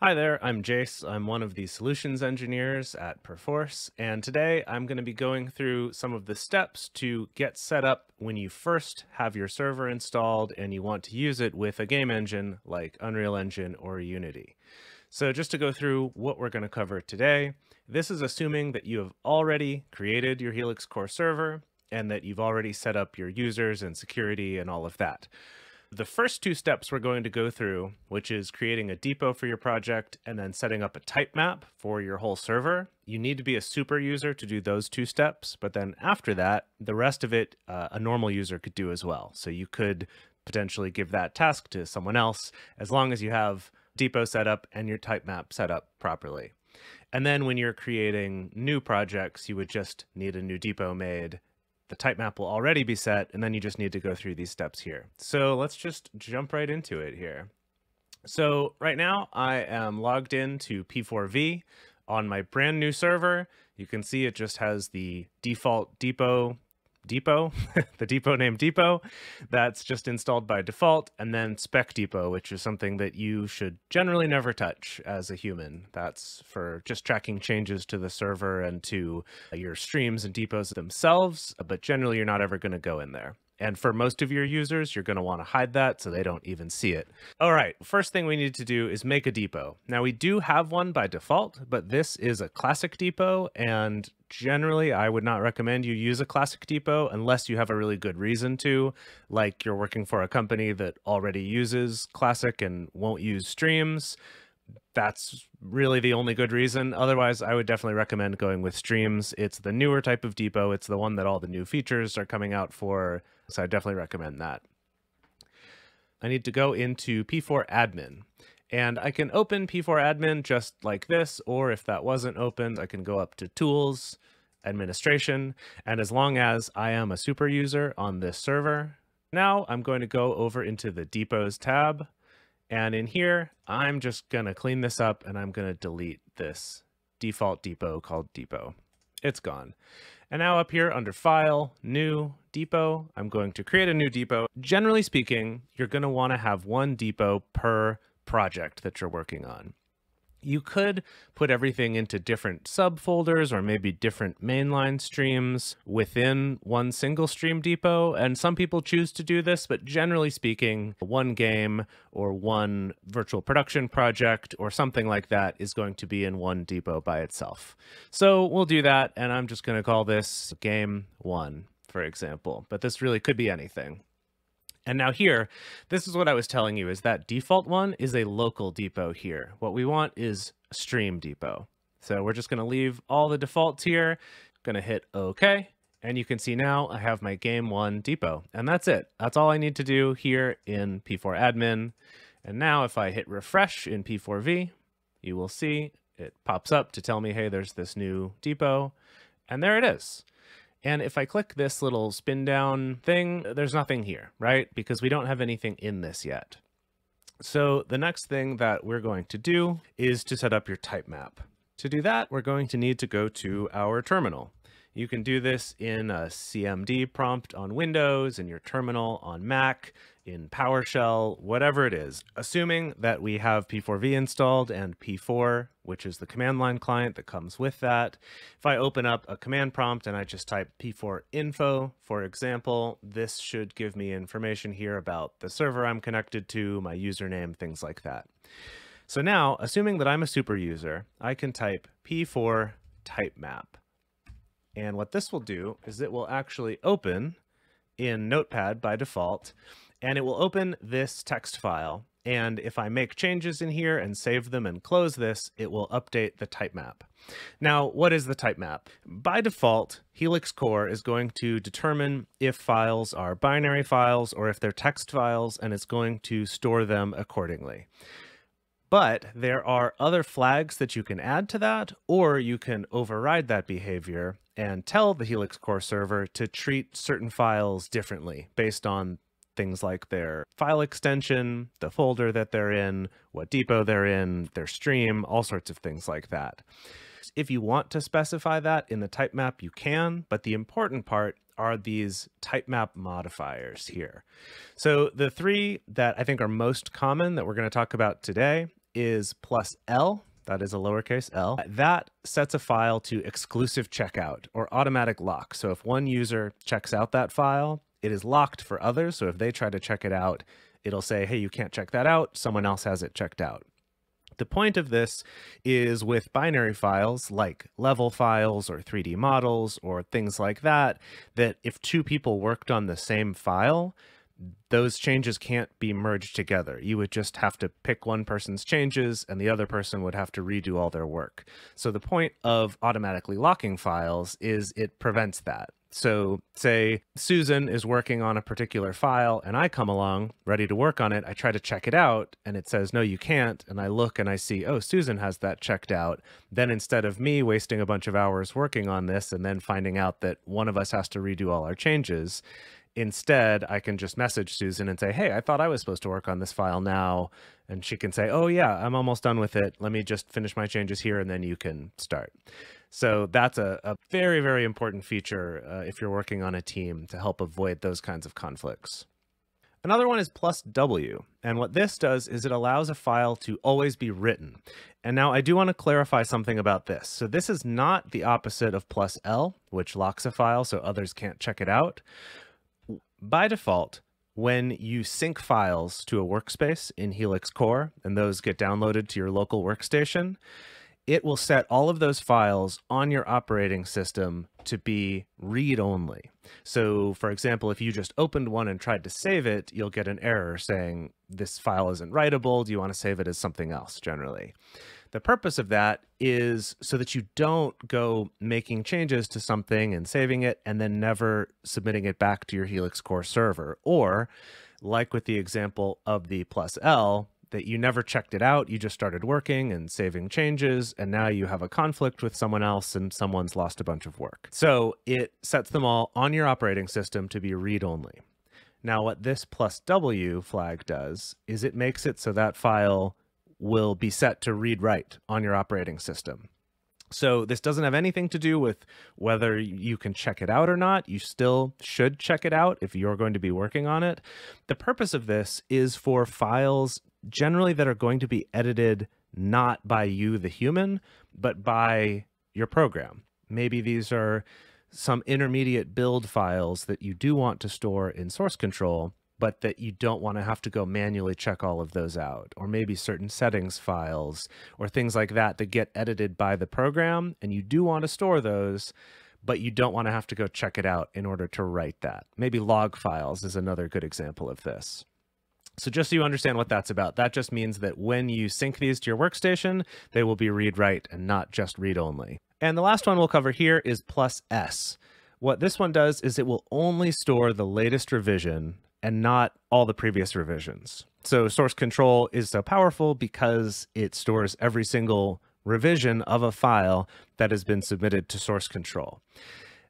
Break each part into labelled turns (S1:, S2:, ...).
S1: Hi there, I'm Jace. I'm one of the solutions engineers at Perforce, and today I'm going to be going through some of the steps to get set up when you first have your server installed and you want to use it with a game engine like Unreal Engine or Unity. So just to go through what we're going to cover today, this is assuming that you have already created your Helix Core server and that you've already set up your users and security and all of that. The first two steps we're going to go through, which is creating a depot for your project and then setting up a type map for your whole server. You need to be a super user to do those two steps, but then after that, the rest of it, a normal user could do as well. So you could potentially give that task to someone else as long as you have depot set up and your type map set up properly. And then when you're creating new projects, you would just need a new depot made. The type map will already be set, and then you just need to go through these steps here. So let's just jump right into it here. So right now I am logged into P4V on my brand new server. You can see it just has the default depot, the depot name depot, that's just installed by default, and then spec depot, which is something that you should generally never touch as a human. That's for just tracking changes to the server and to your streams and depots themselves, but generally you're not ever going to go in there. And for most of your users, you're going to want to hide that so they don't even see it. All right, first thing we need to do is make a depot. Now we do have one by default, but this is a classic depot, and generally I would not recommend you use a classic depot unless you have a really good reason to, like you're working for a company that already uses classic and won't use streams. That's really the only good reason. Otherwise, I would definitely recommend going with streams. It's the newer type of depot. It's the one that all the new features are coming out for. So I definitely recommend that. I need to go into P4 admin, and I can open P4 admin just like this, or if that wasn't opened, I can go up to tools, administration, and as long as I am a super user on this server, now I'm going to go over into the depots tab. And in here, I'm just going to clean this up and I'm going to delete this default depot called depot. It's gone. And now up here under file, new depot, I'm going to create a new depot. Generally speaking, you're going to want to have one depot per project that you're working on. You could put everything into different subfolders or maybe different mainline streams within one single stream depot. And some people choose to do this, but generally speaking, one game or one virtual production project or something like that is going to be in one depot by itself. So we'll do that. And I'm just going to call this game 1, for example, but this really could be anything. And now here, this is what I was telling you, is that default one is a local depot here. What we want is a stream depot. So we're just going to leave all the defaults here, going to hit OK, and you can see now I have my game 1 depot, and that's it. That's all I need to do here in P4 admin. And now if I hit refresh in P4V, you will see it pops up to tell me, hey, there's this new depot, and there it is. And if I click this little spin down thing, there's nothing here, right? Because we don't have anything in this yet. So the next thing that we're going to do is to set up your type map. To do that, we're going to need to go to our terminal. You can do this in a CMD prompt on Windows, in your terminal on Mac, in PowerShell, whatever it is. Assuming that we have P4V installed and P4, which is the command line client that comes with that. If I open up a command prompt and I just type P4 info, for example, this should give me information here about the server I'm connected to, my username, things like that. So now, assuming that I'm a super user, I can type P4 type map. And what this will do is it will actually open in Notepad by default, and it will open this text file. And if I make changes in here and save them and close this, it will update the type map. Now, what is the type map? By default, Helix Core is going to determine if files are binary files or if they're text files, and it's going to store them accordingly. But there are other flags that you can add to that, or you can override that behavior and tell the Helix Core server to treat certain files differently based on things like their file extension, the folder that they're in, what depot they're in, their stream, all sorts of things like that. If you want to specify that in the type map, you can, but the important part are these type map modifiers here. So the three that I think are most common that we're going to talk about today is +L. That is a lowercase l. That sets a file to exclusive checkout or automatic lock. So if one user checks out that file, it is locked for others. So if they try to check it out, it'll say, hey, you can't check that out. Someone else has it checked out. The point of this is with binary files like level files or 3D models or things like that, that if two people worked on the same file, those changes can't be merged together. You would just have to pick one person's changes and the other person would have to redo all their work. So the point of automatically locking files is it prevents that. So say Susan is working on a particular file and I come along ready to work on it. I try to check it out and it says, no, you can't. And I look and I see, oh, Susan has that checked out. Then instead of me wasting a bunch of hours working on this and then finding out that one of us has to redo all our changes, instead, I can just message Susan and say, hey, I thought I was supposed to work on this file now. And she can say, oh, yeah, I'm almost done with it. Let me just finish my changes here and then you can start. So that's a very, very important feature if you're working on a team to help avoid those kinds of conflicts. Another one is +W. And what this does is it allows a file to always be written. And now I do want to clarify something about this. So this is not the opposite of +L, which locks a file so others can't check it out. By default, when you sync files to a workspace in Helix Core, and those get downloaded to your local workstation, it will set all of those files on your operating system to be read-only. So, for example, if you just opened one and tried to save it, you'll get an error saying, this file isn't writable. Do you want to save it as something else, generally? The purpose of that is so that you don't go making changes to something and saving it and then never submitting it back to your Helix Core server. Or, like with the example of the +L, that you never checked it out, you just started working and saving changes, and now you have a conflict with someone else and someone's lost a bunch of work. So it sets them all on your operating system to be read-only. Now what this +W flag does is it makes it so that file will be set to read-write on your operating system. So this doesn't have anything to do with whether you can check it out or not. You still should check it out if you're going to be working on it. The purpose of this is for files generally that are going to be edited not by you, the human, but by your program. Maybe these are some intermediate build files that you do want to store in source control, but that you don't want to have to go manually check all of those out, or maybe certain settings files or things like that that get edited by the program, and you do want to store those, but you don't want to have to go check it out in order to write that. Maybe log files is another good example of this. So just so you understand what that's about, that just means that when you sync these to your workstation, they will be read-write and not just read-only. And the last one we'll cover here is +S. What this one does is it will only store the latest revision and not all the previous revisions. So source control is so powerful because it stores every single revision of a file that has been submitted to source control.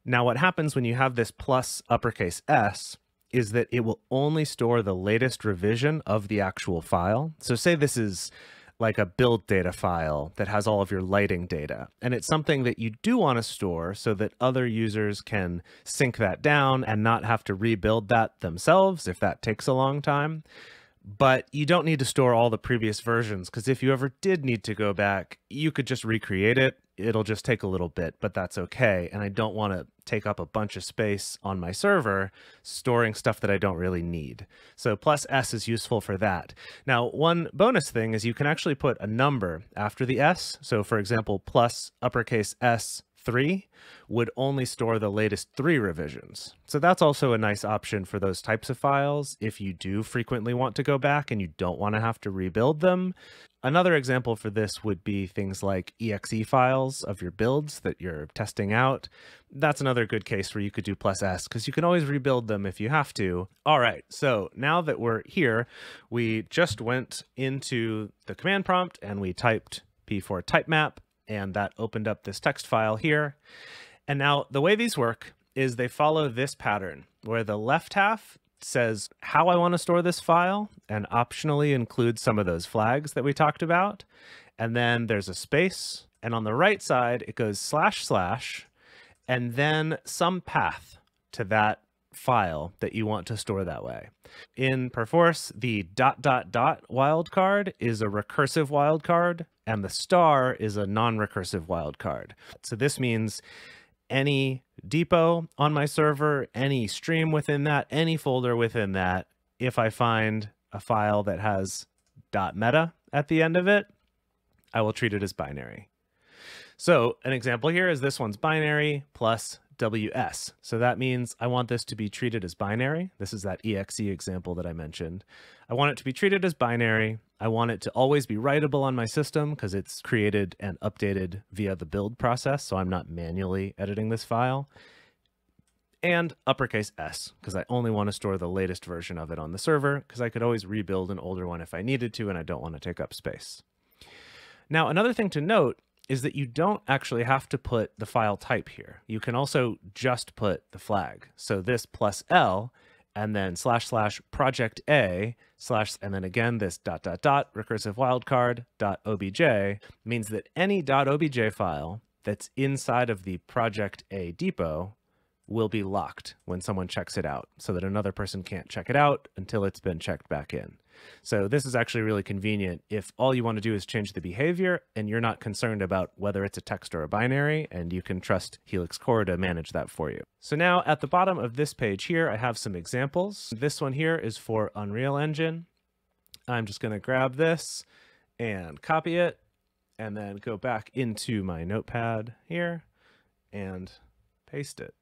S1: Now, what happens when you have this +S is that it will only store the latest revision of the actual file. So say this is like a build data file that has all of your lighting data, and it's something that you do want to store so that other users can sync that down and not have to rebuild that themselves if that takes a long time. But you don't need to store all the previous versions, because if you ever did need to go back, you could just recreate it. It'll just take a little bit, but that's okay. And I don't want to take up a bunch of space on my server storing stuff that I don't really need. So +S is useful for that. Now, one bonus thing is you can actually put a number after the S. So for example, +S3 would only store the latest 3 revisions. So that's also a nice option for those types of files if you do frequently want to go back and you don't want to have to rebuild them. Another example for this would be things like exe files of your builds that you're testing out. That's another good case where you could do +S because you can always rebuild them if you have to. All right, so now that we're here, we just went into the command prompt and we typed P for TypeMap, and that opened up this text file here. And now the way these work is they follow this pattern where the left half says how I want to store this file and optionally includes some of those flags that we talked about. And then there's a space. And on the right side, it goes // and then some path to that file that you want to store that way. In Perforce, the ... wildcard is a recursive wildcard, and the star is a non-recursive wildcard. So this means any depot on my server, any stream within that, any folder within that, if I find a file that has .meta at the end of it, I will treat it as binary. So an example here is this one's binary plus WS. So that means I want this to be treated as binary. This is that exe example that I mentioned. I want it to be treated as binary. I want it to always be writable on my system because it's created and updated via the build process, so I'm not manually editing this file. And uppercase S, because I only want to store the latest version of it on the server, because I could always rebuild an older one if I needed to, and I don't want to take up space. Now, another thing to note is that you don't actually have to put the file type here. You can also just put the flag. So this +L, and then / project A / and then again this ... recursive wildcard .obj means that any .obj file that's inside of the project A depot will be locked when someone checks it out, so that another person can't check it out until it's been checked back in. So this is actually really convenient if all you want to do is change the behavior and you're not concerned about whether it's a text or a binary, and you can trust Helix Core to manage that for you. So now at the bottom of this page here, I have some examples. This one here is for Unreal Engine. I'm just going to grab this and copy it and then go back into my notepad here and paste it.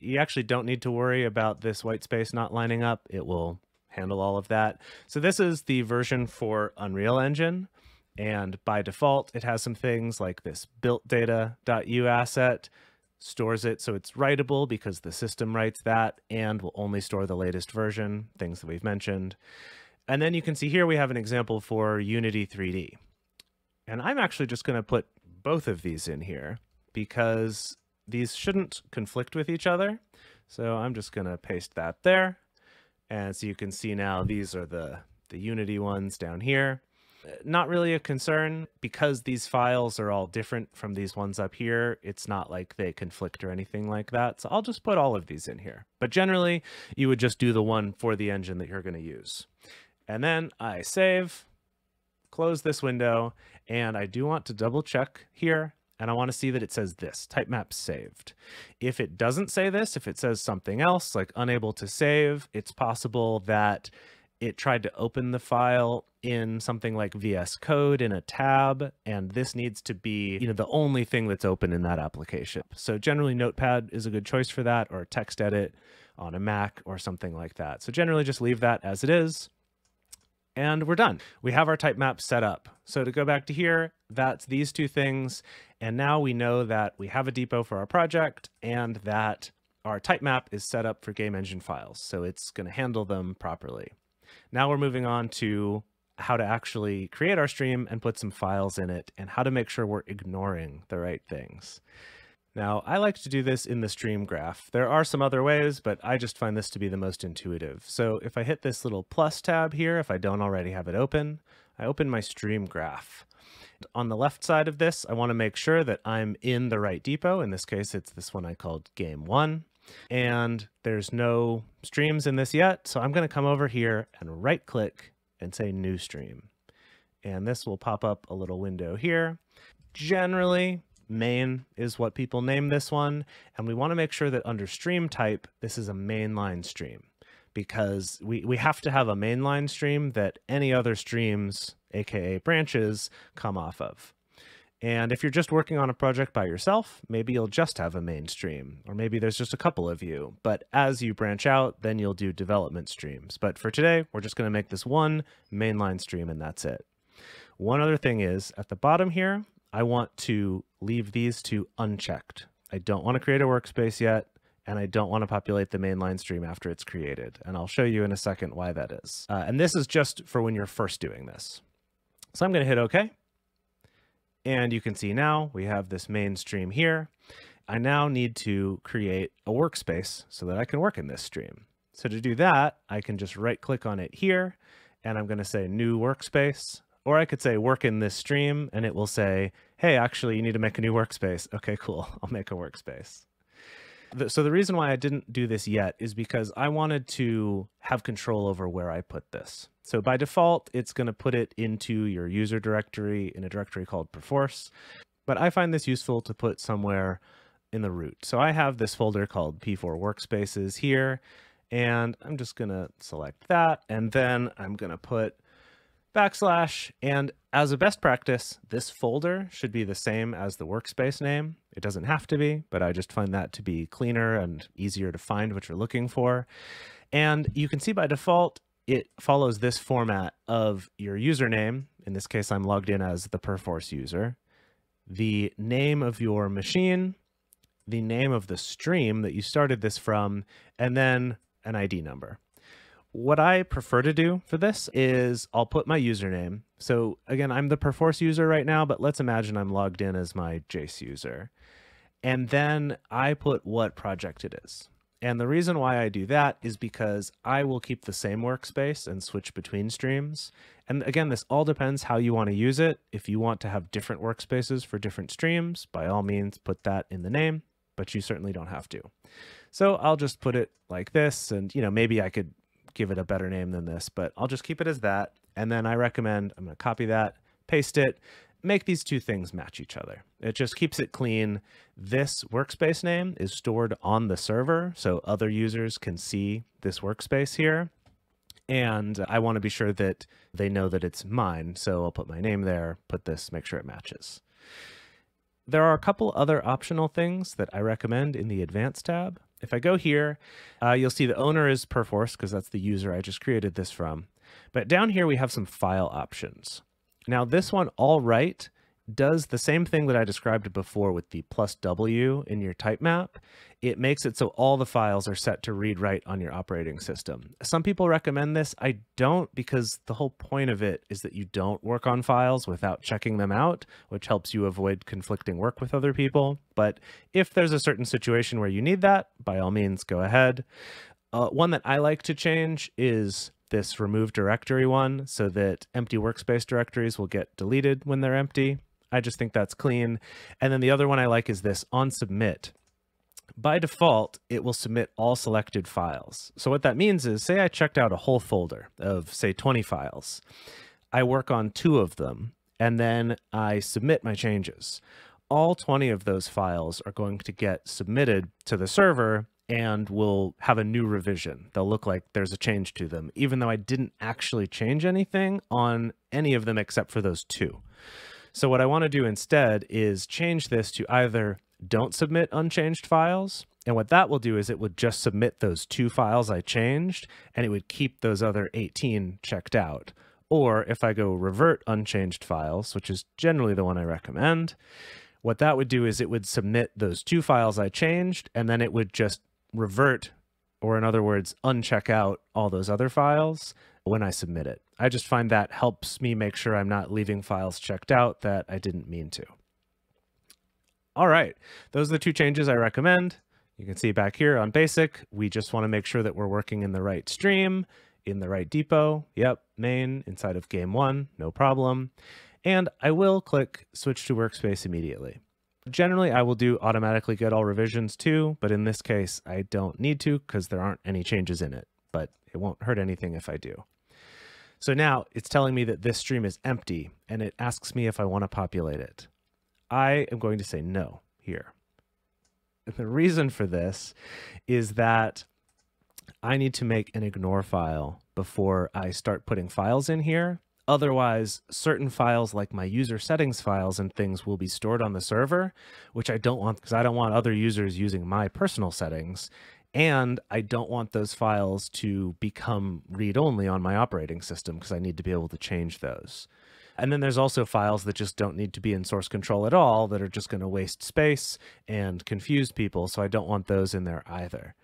S1: You actually don't need to worry about this white space not lining up. It will handle all of that. So this is the version for Unreal Engine, and by default it has some things like this built data.u asset, stores it so it's writable because the system writes that, and will only store the latest version, things that we've mentioned. And then you can see here we have an example for Unity 3D. And I'm actually just going to put both of these in here because these shouldn't conflict with each other. So I'm just going to paste that there. And so you can see now these are the Unity ones down here. Not really a concern because these files are all different from these ones up here. It's not like they conflict or anything like that. So I'll just put all of these in here. But generally, you would just do the one for the engine that you're going to use. And then I save, close this window, and I do want to double check here. And I want to see that it says this, TypeMap saved. If it doesn't say this, if it says something else like unable to save, it's possible that it tried to open the file in something like VS Code in a tab, and this needs to be, the only thing that's open in that application. So generally Notepad is a good choice for that, or TextEdit on a Mac or something like that. So generally just leave that as it is. And we're done. We have our type map set up. So to go back to here, that's these two things. And now we know that we have a depot for our project and that our type map is set up for game engine files. So it's going to handle them properly. Now we're moving on to how to actually create our stream and put some files in it, and how to make sure we're ignoring the right things. Now, I like to do this in the stream graph. There are some other ways, but I just find this to be the most intuitive. So if I hit this little plus tab here, if I don't already have it open, I open my stream graph. On the left side of this, I want to make sure that I'm in the right depot. In this case, it's this one I called Game 1. And there's no streams in this yet, so I'm going to come over here and right-click and say New Stream. And this will pop up a little window here. Generally, main is what people name this one, and we want to make sure that under stream type, this is a mainline stream, because we have to have a mainline stream that any other streams, aka branches, come off of. And if you're just working on a project by yourself, maybe you'll just have a main stream, or maybe there's just a couple of you. But as you branch out, then you'll do development streams. But for today, we're just going to make this one mainline stream, and that's it. One other thing is, at the bottom here, I want to leave these two unchecked. I don't want to create a workspace yet, and I don't want to populate the mainline stream after it's created. And I'll show you in a second why that is. And this is just for when you're first doing this. So I'm going to hit OK. And you can see now we have this main stream here. I now need to create a workspace so that I can work in this stream. So to do that, I can just right click on it here, and I'm going to say new workspace. Or I could say work in this stream, and it will say, hey, actually, you need to make a new workspace. Okay, cool. I'll make a workspace. So the reason why I didn't do this yet is because I wanted to have control over where I put this. So by default, it's going to put it into your user directory in a directory called Perforce. But I find this useful to put somewhere in the root. So I have this folder called P4 Workspaces here, and I'm just going to select that. And then I'm going to put \, and as a best practice, this folder should be the same as the workspace name. It doesn't have to be, but I just find that to be cleaner and easier to find what you're looking for. And you can see by default, it follows this format of your username. In this case, I'm logged in as the Perforce user, the name of your machine, the name of the stream that you started this from, and then an ID number. What I prefer to do for this is I'll put my username. So again, I'm the Perforce user right now, but let's imagine I'm logged in as my Jace user. And then I put what project it is. And the reason why I do that is because I will keep the same workspace and switch between streams. And again, this all depends how you want to use it. If you want to have different workspaces for different streams, by all means, put that in the name, but you certainly don't have to. So I'll just put it like this, and maybe I could give it a better name than this, but I'll just keep it as that. And then I recommend, I'm going to copy that, paste it, make these two things match each other. It just keeps it clean. This workspace name is stored on the server, so other users can see this workspace here. And I want to be sure that they know that it's mine. So I'll put my name there, put this, make sure it matches. There are a couple other optional things that I recommend in the Advanced tab. If I go here, you'll see the owner is Perforce because that's the user I just created this from. But down here, we have some file options. Now this one, all right, does the same thing that I described before with the +W in your TypeMap. It makes it so all the files are set to read write on your operating system. Some people recommend this. I don't, because the whole point of it is that you don't work on files without checking them out, which helps you avoid conflicting work with other people. But if there's a certain situation where you need that, by all means, go ahead. One that I like to change is this remove directory one, so that empty workspace directories will get deleted when they're empty. I just think that's clean. And then the other one I like is this on submit. By default, it will submit all selected files. So what that means is, say I checked out a whole folder of, say, 20 files. I work on 2 of them, and then I submit my changes. All 20 of those files are going to get submitted to the server and will have a new revision. They'll look like there's a change to them, even though I didn't actually change anything on any of them except for those 2. So what I want to do instead is change this to either don't submit unchanged files. And what that will do is it would just submit those 2 files I changed, and it would keep those other 18 checked out. Or if I go revert unchanged files, which is generally the one I recommend, what that would do is it would submit those 2 files I changed, and then it would just revert, or in other words, uncheck out all those other files when I submit it. I just find that helps me make sure I'm not leaving files checked out that I didn't mean to. All right, those are the 2 changes I recommend. You can see back here on basic, we just want to make sure that we're working in the right stream, in the right depot. Yep, main inside of game 1, no problem. And I will click switch to workspace immediately. Generally, I will do automatically get all revisions too, but in this case, I don't need to because there aren't any changes in it, but it won't hurt anything if I do. So now it's telling me that this stream is empty, and it asks me if I want to populate it. I am going to say no here. And the reason for this is that I need to make an ignore file before I start putting files in here. Otherwise, certain files like my user settings files and things will be stored on the server, which I don't want because I don't want other users using my personal settings. And I don't want those files to become read-only on my operating system because I need to be able to change those. And then there's also files that just don't need to be in source control at all that are just going to waste space and confuse people. So I don't want those in there either.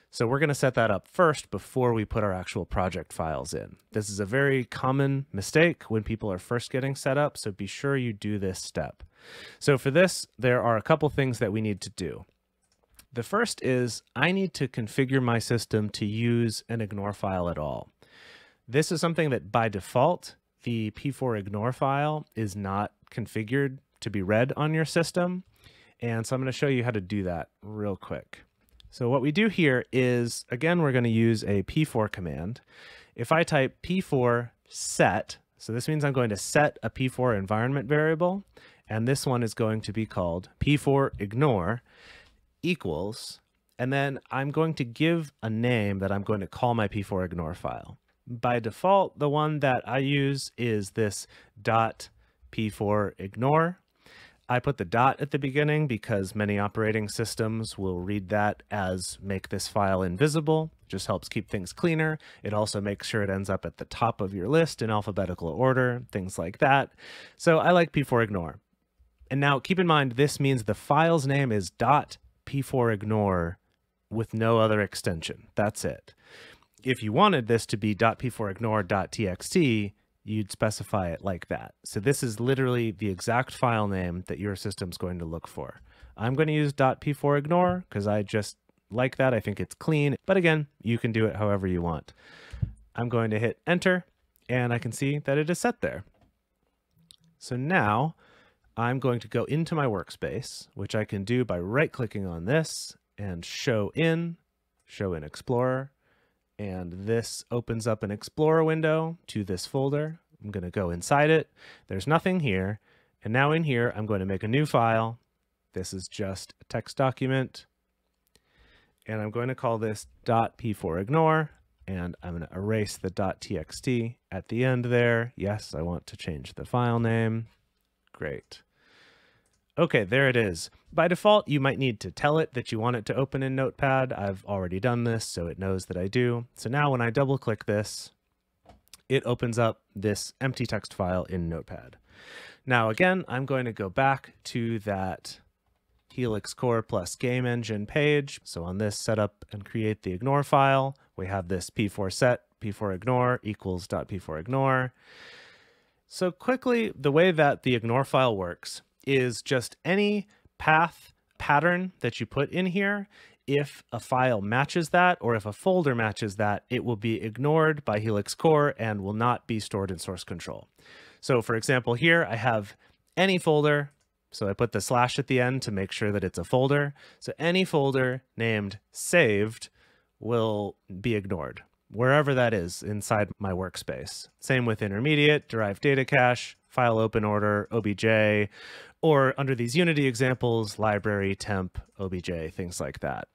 S1: So we're going to set that up first before we put our actual project files in. This is a very common mistake when people are first getting set up, so be sure you do this step. So for this, there are a couple things that we need to do. The first is I need to configure my system to use an ignore file at all. This is something that by default, the P4 ignore file is not configured to be read on your system. And so I'm going to show you how to do that real quick. So what we do here is, again, we're going to use a p4 command. If I type p4 set, so this means I'm going to set a p4 environment variable, and this one is going to be called p4 ignore equals, and then I'm going to give a name that I'm going to call my p4 ignore file. By default, the one that I use is this .p4 ignore. I put the dot at the beginning because many operating systems will read that as make this file invisible. Just helps keep things cleaner. It also makes sure it ends up at the top of your list in alphabetical order, things like that. So I like p4 ignore. And now keep in mind, this means the file's name is .p4 ignore with no other extension. That's it. If you wanted this to be .p4 ignore.txt, you'd specify it like that. So this is literally the exact file name that your system's going to look for. I'm going to use .p4 ignore because I just like that. I think it's clean. But again, you can do it however you want. I'm going to hit enter, and I can see that it is set there. So now I'm going to go into my workspace, which I can do by right-clicking on this and show in Explorer. And this opens up an Explorer window to this folder. I'm going to go inside it. There's nothing here. And now in here, I'm going to make a new file. This is just a text document. And I'm going to call this .p4 ignore. And I'm going to erase the .txt at the end there. Yes, I want to change the file name. Great. Okay, there it is. By default, you might need to tell it that you want it to open in Notepad. I've already done this, so it knows that I do. So now when I double click this, it opens up this empty text file in Notepad. Now again, I'm going to go back to that Helix Core plus game engine page. So on this setup and create the ignore file, we have this p4 set, p4 ignore equals .p4 ignore. So quickly, the way that the ignore file works is just any path pattern that you put in here. If a file matches that, or if a folder matches that, it will be ignored by Helix Core and will not be stored in source control. So for example, here I have any folder. So I put the slash at the end to make sure that it's a folder. So any folder named saved will be ignored, wherever that is inside my workspace. Same with intermediate, derived data cache, file open order, obj, or under these Unity examples, library, temp, obj, things like that.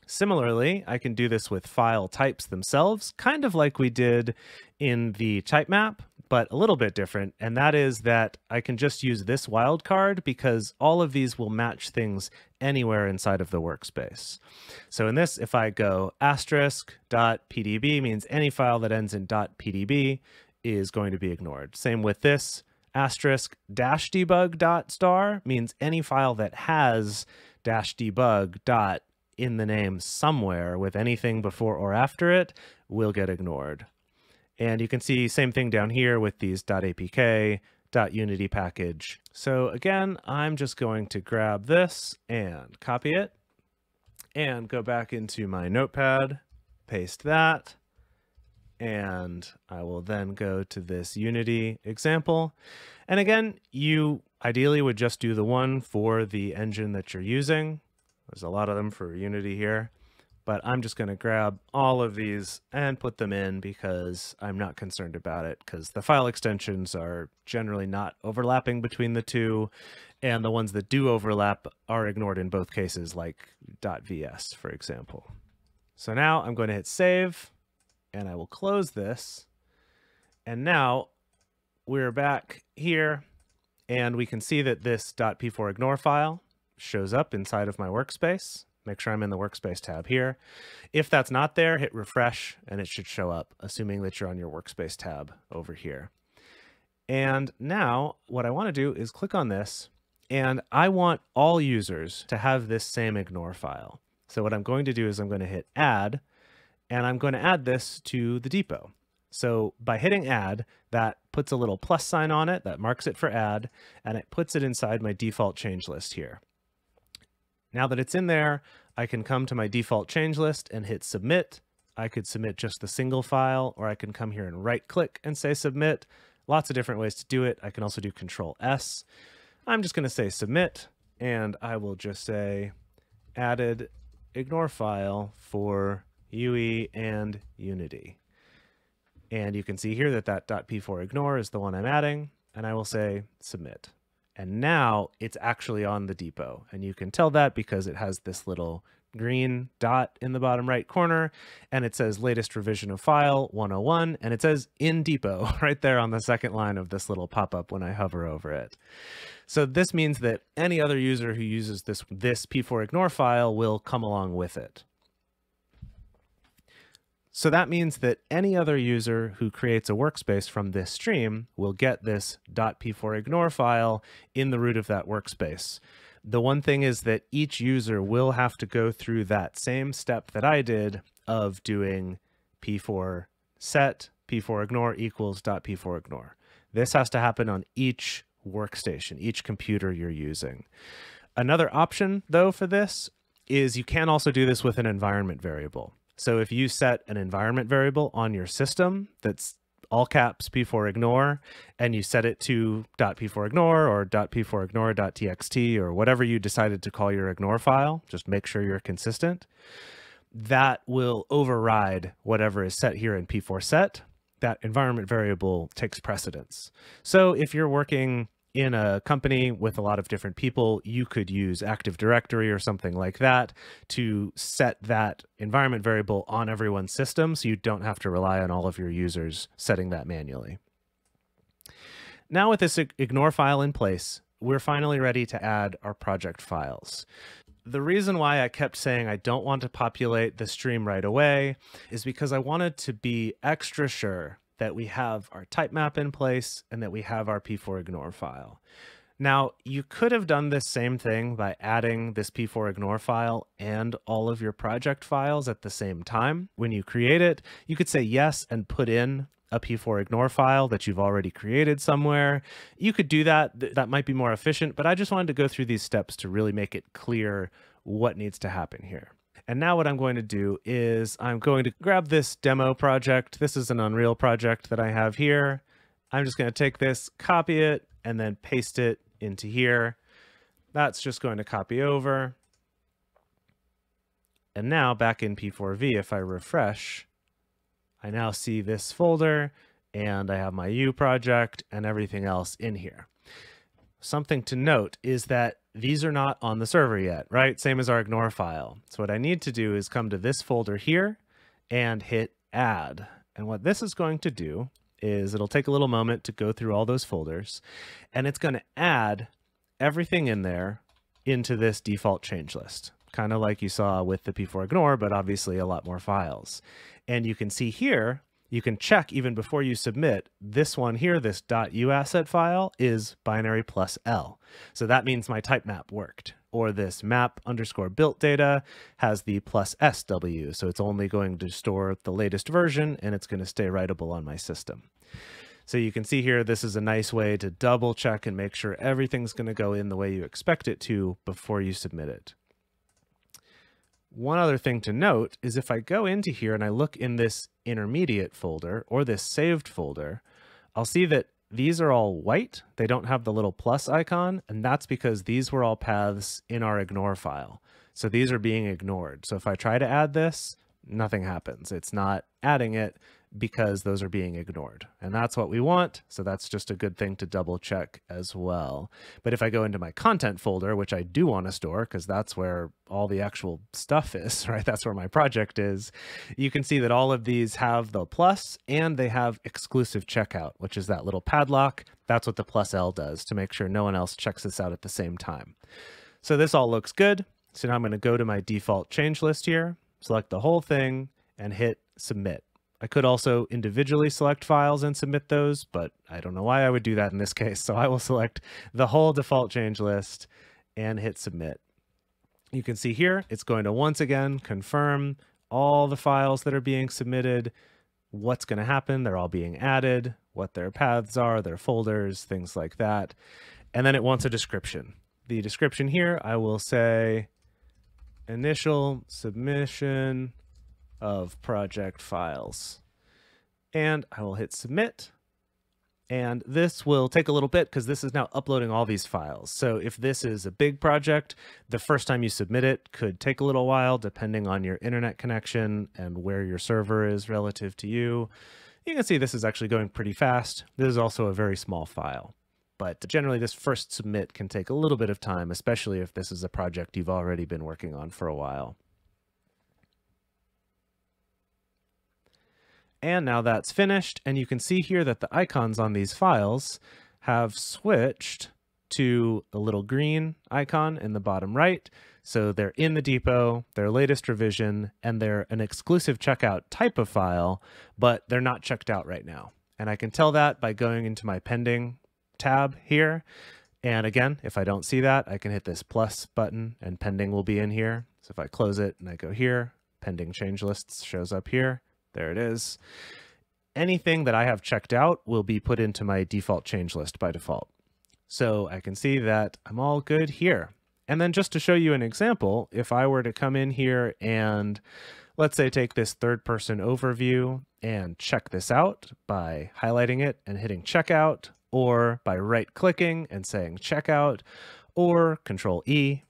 S1: Similarly, I can do this with file types themselves, kind of like we did in the TypeMap, but a little bit different. And that is that I can just use this wildcard because all of these will match things anywhere inside of the workspace. So in this, if I go *.pdb means any file that ends in .pdb is going to be ignored. Same with this. *debug.star means any file that has -debug in the name somewhere with anything before or after it will get ignored. And you can see same thing down here with these .apk, .unity package. So again, I'm just going to grab this and copy it and go back into my notepad, paste that. And I will then go to this Unity example. And again, you ideally would just do the one for the engine that you're using. There's a lot of them for Unity here, but I'm just going to grab all of these and put them in because I'm not concerned about it because the file extensions are generally not overlapping between the two. And the ones that do overlap are ignored in both cases, like .vs, for example. So now I'm going to hit save. And I will close this. And now we're back here and we can see that this .p4 ignore file shows up inside of my workspace. Make sure I'm in the workspace tab here. If that's not there, hit refresh and it should show up, assuming that you're on your workspace tab over here. And now what I want to do is click on this, and I want all users to have this same ignore file. So what I'm going to do is I'm going to hit add, and I'm going to add this to the depot. So by hitting add, that puts a little plus sign on it that marks it for add, and it puts it inside my default change list here. Now that it's in there, I can come to my default change list and hit submit. I could submit just the single file, or I can come here and right click and say submit. Lots of different ways to do it. I can also do Control S. I'm just going to say submit, and I will just say added ignore file for UE and Unity. And you can see here that that .p4 ignore is the one I'm adding, and I will say submit. And now it's actually on the depot. And you can tell that because it has this little green dot in the bottom right corner, and it says latest revision of file 101, and it says in depot right there on the second line of this little pop-up when I hover over it. So this means that any other user who uses this p4 ignore file will come along with it. So that means that any other user who creates a workspace from this stream will get this .p4 ignore file in the root of that workspace. The one thing is that each user will have to go through that same step that I did of doing p4 set p4 ignore equals .p4 ignore. This has to happen on each workstation, each computer you're using. Another option, though, for this is you can also do this with an environment variable. So if you set an environment variable on your system that's all caps p4 ignore, and you set it to .p4 ignore or .p4 ignore.txt or whatever you decided to call your ignore file, just make sure you're consistent, that will override whatever is set here in p4 set. That environment variable takes precedence. So if you're working in a company with a lot of different people, you could use Active Directory or something like that to set that environment variable on everyone's system so you don't have to rely on all of your users setting that manually. Now with this ignore file in place, we're finally ready to add our project files. The reason why I kept saying I don't want to populate the stream right away is because I wanted to be extra sure that we have our TypeMap in place and that we have our p4 ignore file. Now, you could have done this same thing by adding this p4 ignore file and all of your project files at the same time. When you create it, you could say yes and put in a p4 ignore file that you've already created somewhere. You could do that. That might be more efficient, but I just wanted to go through these steps to really make it clear what needs to happen here. And now what I'm going to do is I'm going to grab this demo project. This is an Unreal project that I have here. I'm just going to take this, copy it, and then paste it into here. That's just going to copy over. And now back in P4V, if I refresh, I now see this folder and I have my U project and everything else in here. Something to note is that these are not on the server yet, right? Same as our ignore file. So what I need to do is come to this folder here and hit add. And what this is going to do is it'll take a little moment to go through all those folders, and it's going to add everything in there into this default change list, kind of like you saw with the p4 ignore, but obviously a lot more files. And you can see here, you can check even before you submit, this one here, this .uasset file is binary plus L. So that means my type map worked. Or this map underscore built data has the plus SW. So it's only going to store the latest version and it's going to stay writable on my system. So you can see here, this is a nice way to double check and make sure everything's going to go in the way you expect it to before you submit it. One other thing to note is if I go into here and I look in this intermediate folder or this saved folder, I'll see that these are all white. They don't have the little plus icon, and that's because these were all paths in our ignore file. So these are being ignored. So if I try to add this, nothing happens. It's not adding it because those are being ignored. And that's what we want. So that's just a good thing to double check as well. But if I go into my content folder, which I do want to store because that's where all the actual stuff is, right? That's where my project is. You can see that all of these have the plus and they have exclusive checkout, which is that little padlock. That's what the plus L does to make sure no one else checks this out at the same time. So this all looks good. So now I'm going to go to my default change list here, select the whole thing and hit submit. I could also individually select files and submit those, but I don't know why I would do that in this case. So I will select the whole default change list and hit submit. You can see here, it's going to once again confirm all the files that are being submitted, what's going to happen. They're all being added, what their paths are, their folders, things like that. And then it wants a description. The description here, I will say initial submission of project files. And I will hit submit. And this will take a little bit because this is now uploading all these files. So if this is a big project, the first time you submit it could take a little while depending on your internet connection and where your server is relative to you. You can see this is actually going pretty fast. This is also a very small file. But generally this first submit can take a little bit of time, especially if this is a project you've already been working on for a while. And now that's finished, and you can see here that the icons on these files have switched to a little green icon in the bottom right. So they're in the depot, their latest revision, and they're an exclusive checkout type of file, but they're not checked out right now. And I can tell that by going into my pending tab here. And again, if I don't see that, I can hit this plus button and pending will be in here. So if I close it and I go here, pending change lists shows up here. There it is. Anything that I have checked out will be put into my default change list by default. So I can see that I'm all good here. And then just to show you an example, if I were to come in here and let's say take this third person overview and check this out by highlighting it and hitting checkout, or by right clicking and saying checkout, or Control E,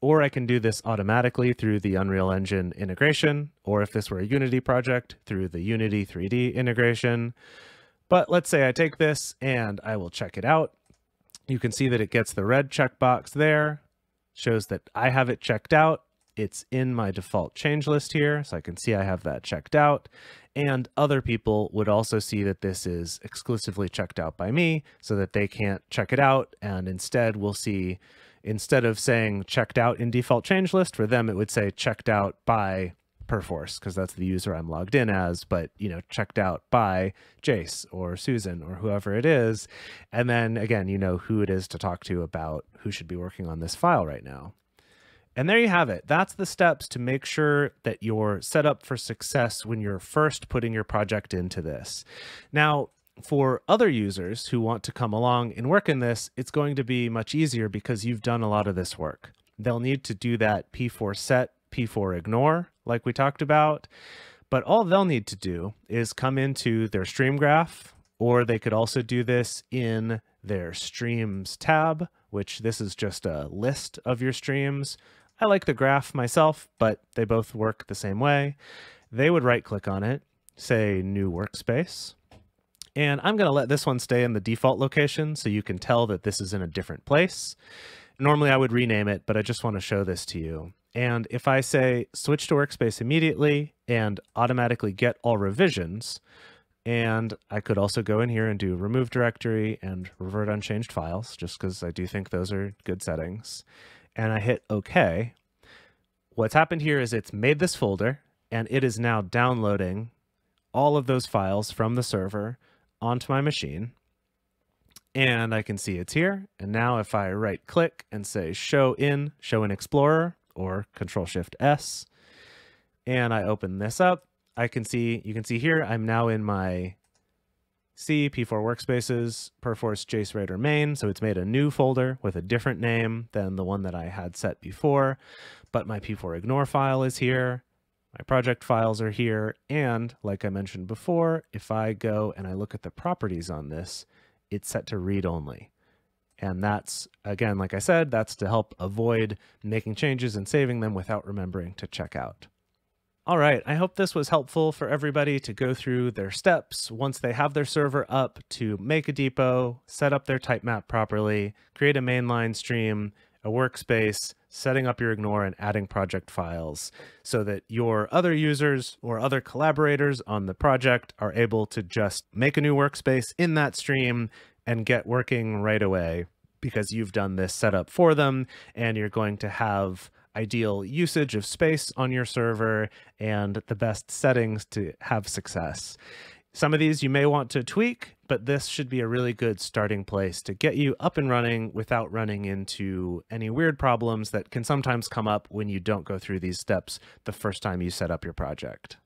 S1: or I can do this automatically through the Unreal Engine integration, or if this were a Unity project, through the Unity 3D integration. But let's say I take this and I will check it out. You can see that it gets the red checkbox there, shows that I have it checked out. It's in my default change list here, so I can see I have that checked out. And other people would also see that this is exclusively checked out by me so that they can't check it out. And instead we'll see, instead of saying checked out in default change list, for them it would say checked out by Perforce, because that's the user I'm logged in as, but checked out by Jace or Susan or whoever it is. And then again, you know who it is to talk to about who should be working on this file right now. And there you have it. That's the steps to make sure that you're set up for success when you're first putting your project into this. Now, for other users who want to come along and work in this, it's going to be much easier because you've done a lot of this work. They'll need to do that P4 set, P4 ignore, like we talked about. But all they'll need to do is come into their stream graph, or they could also do this in their streams tab, which this is just a list of your streams. I like the graph myself, but they both work the same way. They would right click on it, say new workspace. And I'm going to let this one stay in the default location so you can tell that this is in a different place. Normally I would rename it, but I just want to show this to you. And if I say switch to workspace immediately and automatically get all revisions, and I could also go in here and do remove directory and revert unchanged files, just because I do think those are good settings. And I hit OK. What's happened here is it's made this folder, and it is now downloading all of those files from the server onto my machine. And I can see it's here. And now if I right click and say show in Explorer, or Control-Shift-S, and I open this up, you can see here, I'm now in my C, P4 Workspaces, Perforce Jace Raider main, so it's made a new folder with a different name than the one that I had set before, but my P4 ignore file is here, my project files are here, and like I mentioned before, if I go and I look at the properties on this, it's set to read only. And that's, again, like I said, that's to help avoid making changes and saving them without remembering to check out. All right, I hope this was helpful for everybody to go through their steps once they have their server up to make a depot, set up their TypeMap properly, create a mainline stream, a workspace, setting up your ignore and adding project files so that your other users or other collaborators on the project are able to just make a new workspace in that stream and get working right away because you've done this setup for them and you're going to have ideal usage of space on your server and the best settings to have success. Some of these you may want to tweak, but this should be a really good starting place to get you up and running without running into any weird problems that can sometimes come up when you don't go through these steps the first time you set up your project.